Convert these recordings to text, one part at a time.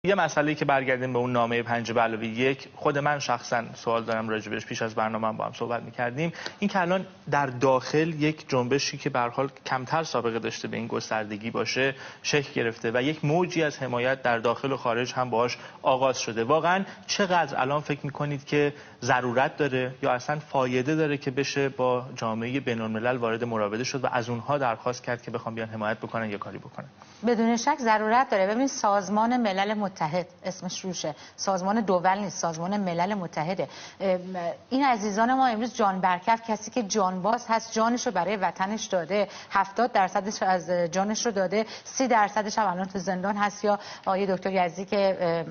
یه مسئله که برگردیم به اون نامه 5+1 خود من شخصا سوال دارم راجبش. پیش از برنامه با هم صحبت می‌کردیم این که الان در داخل یک جنبشی که به هر حال کمتر سابقه داشته به این گستردگی باشه شکل گرفته و یک موجی از حمایت در داخل و خارج هم باهاش آغاز شده. واقعا چقدر الان فکر می‌کنید که ضرورت داره یا اصلا فایده داره که بشه با جامعه بین‌الملل وارد مراوده شد و از اونها درخواست کرد که بخوام بیان حمایت بکنن یا کاری بکنن؟ بدون شک ضرورت داره. ببین سازمان ملل متحد اسمش روشه، سازمان دول نیست، سازمان ملل متحده. این عزیزان ما امروز جان برکف، کسی که جانباز هست، جانش رو برای وطنش داده، 70% از جانش رو داده، 30% هم الان تو زندان هست. یا آقای دکتر یزدی که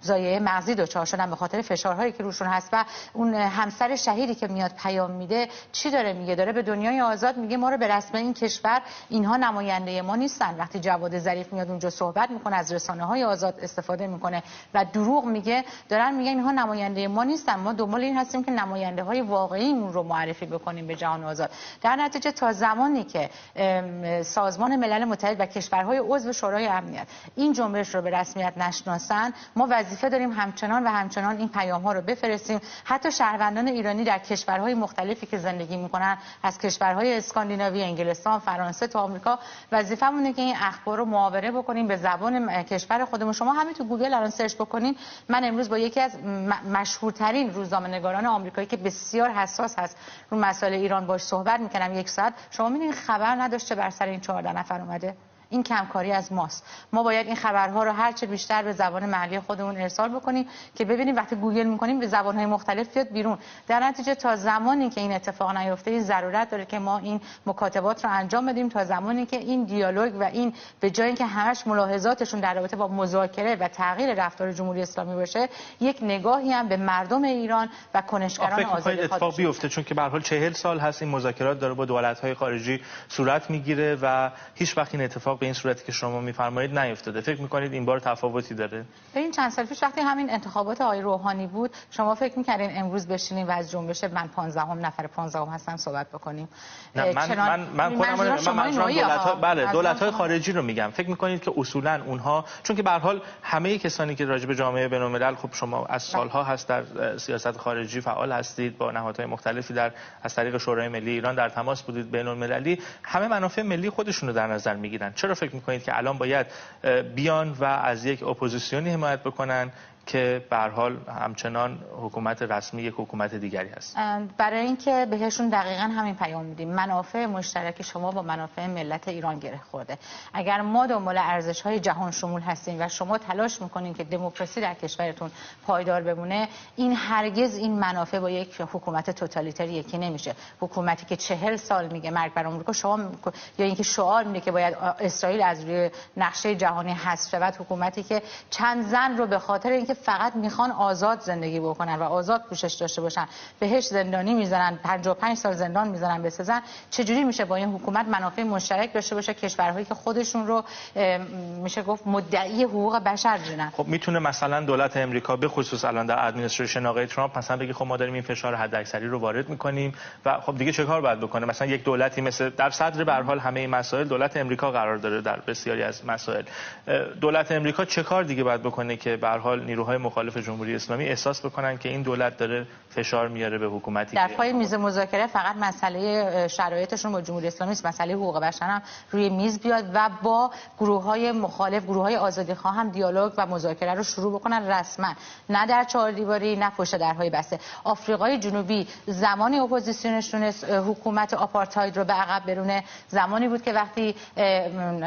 زایه مغزی دچار شدن به خاطر فشارهایی که روشون هست. و اون همسر شهیدی که میاد پیام میده چی داره میگه؟ داره به دنیای آزاد میگه ما رو به رسم این کشور اینها نماینده ما نیستن. وقتی جواد ظریف میاد اونجا صحبت میکنه، از رسانه‌های آزاد استفاده میکنه و دروغ میگه، دارن میگن اینها نماینده ما نیستن، ما دنبال این هستیم که نماینده های واقعیمون رو معرفی بکنیم به جهان آزاد. در نتیجه تا زمانی که سازمان ملل متحد و کشورهای عضو شورای امنیت این جنبش رو به رسمیت نشناسن، ما وظیفه داریم همچنان این پیام ها رو بفرستیم. حتی شهروندان ایرانی در کشورهای مختلفی که زندگی میکنن، از کشورهای اسکاندیناوی، انگلستان، فرانسه تا آمریکا، وظیفه‌مونه که این اخبار رو معاوره بکنیم به زبان کشور خودمون. شما همین تو گوگل الان سرچ بکنین، من امروز با یکی از مشهورترین روزنامه‌نگاران آمریکایی که بسیار حساس هست رو مسائل ایران باش صحبت میکنم 1 ساعت. شما می‌بینید خبر نداشته بر سر این 14 نفر اومده. این کمکاری از ماست. ما باید این خبرها رو هر چه بیشتر به زبان محلی خودمون ارسال بکنیم که ببینیم وقتی گوگل میکنیم به زبان‌های مختلف بیاد بیرون. در نتیجه تا زمانی که این اتفاق نیفته این ضرورت داره که ما این مکاتبات رو انجام بدیم، تا زمانی که این دیالوگ و این به جای اینکه همش ملاحظاتشون در رابطه با مذاکره و تغییر رفتار جمهوری اسلامی باشه، یک نگاهی هم به مردم ایران و کنشگران آزادی اتفاق بیفته. چون که به هر حال 40 سال هست این مذاکرات داره با دولت‌های خارجی صورت میگیره و هیچ وقت این اتفاق به این صورتی که شما میفرمایید نیفتاده. فکر میکنید این بار تفاوتی داره؟ این چند سال پیش وقتی همین انتخابات آقای روحانی بود، شما فکر میکردین امروز بشینیم و از جنبش من 15 نفر 15 هستم صحبت بکنیم؟ نه من خودم دولت‌های خارجی رو میگم. فکر میکنید که اصولا اونها، چون که به هر حال همه کسانی که راجع به جامعه بین‌الملل، خب شما از سالها هست در سیاست خارجی فعال هستید، با نهادهای مختلفی از طریق شورای ملی ایران در تماس بودید، بین‌المللی، همه منافع ملی خودشون رو در نظر میگیرن. چرا فکر میکنید که الان باید بیان و از یک اپوزیسیونی حمایت بکنن که به هر حال همچنان حکومت رسمی یک حکومت دیگری هست؟ برای اینکه بهشون دقیقاً همین پیام میدیم. منافع مشترک شما با منافع ملت ایران گره خورده. اگر ما دنبال ارزش‌های جهان شمول هستیم و شما تلاش میکنین که دموکراسی در کشورتون پایدار بمونه، این هرگز این منافع با یک حکومت توتالیتری یکی نمیشه. حکومتی که 40 سال میگه مرگ بر آمریکا، شما یا اینکه شعار میده که باید اسرائیل از روی نقشه جهانی حذف شود، حکومتی که چند زن رو به خاطر اینکه فقط میخوان آزاد زندگی بکنن و آزاد پوشش داشته باشن بهش زندانی میزنن، 55 سال زندان میزنن به 3 زن، چجوری میشه با این حکومت منافع مشترک داشته باشه؟ کشورهایی که خودشون رو میشه گفت مدعی حقوق بشر دونن. خب میتونه مثلا دولت امریکا به خصوص الان در ادمنستریشن آقای ترامپ مثلا بگه خب ما داریم این فشار حداکثری رو وارد میکنیم و خب دیگه چه کار باید بکنه؟ مثلا یک دولتی مثل در صدر به هر حال همه این مسائل دولت امریکا قرار داره در بسیاری از مسائل. دولت امریکا چه کار دیگه باید بکنه که به هر حال نیروهای مخالف جمهوری اسلامی احساس بکنن که این دولت داره فشار میاره به حکومتی در پای میز مذاکره؟ فقط مسئله شرایطشون با جمهوری اسلامی است، مسئله حقوق بشر هم روی میز بیاد و با گروه‌های مخالف، گروه‌های آزادیخواه هم دیالوگ و مذاکره رو شروع بکنن رسما، نه در چهاردیواری، نه پشت درهای بسته. آفریقای جنوبی زمانی اپوزیسیونشون حکومت آپارتاید رو به عقب برونه، زمانی بود که وقتی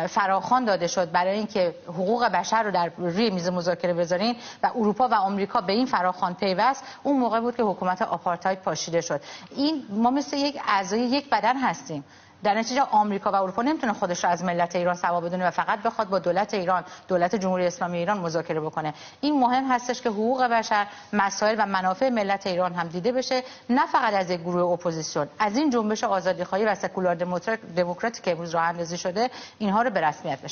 فراخوان داده شد برای اینکه حقوق بشر رو در روی میز مذاکره بذارین و اروپا و آمریکا به این فراخوان پیوست، اون موقع بود که حکومت آپارتاید پاشیده شد. این ما مثل یک اعضای یک بدن هستیم. در نتیجه آمریکا و اروپا نمیتونه خودش رو از ملت ایران سوا بدونه و فقط بخواد با دولت ایران، دولت جمهوری اسلامی ایران مذاکره بکنه. این مهم هستش که حقوق بشر، مسائل و منافع ملت ایران هم دیده بشه، نه فقط از یک گروه اپوزیسیون. از این جنبش آزادیخواهی و سکولار دموکراتی که امروز راه اندازی شده، اینها رو به رسمیت بشناسیم.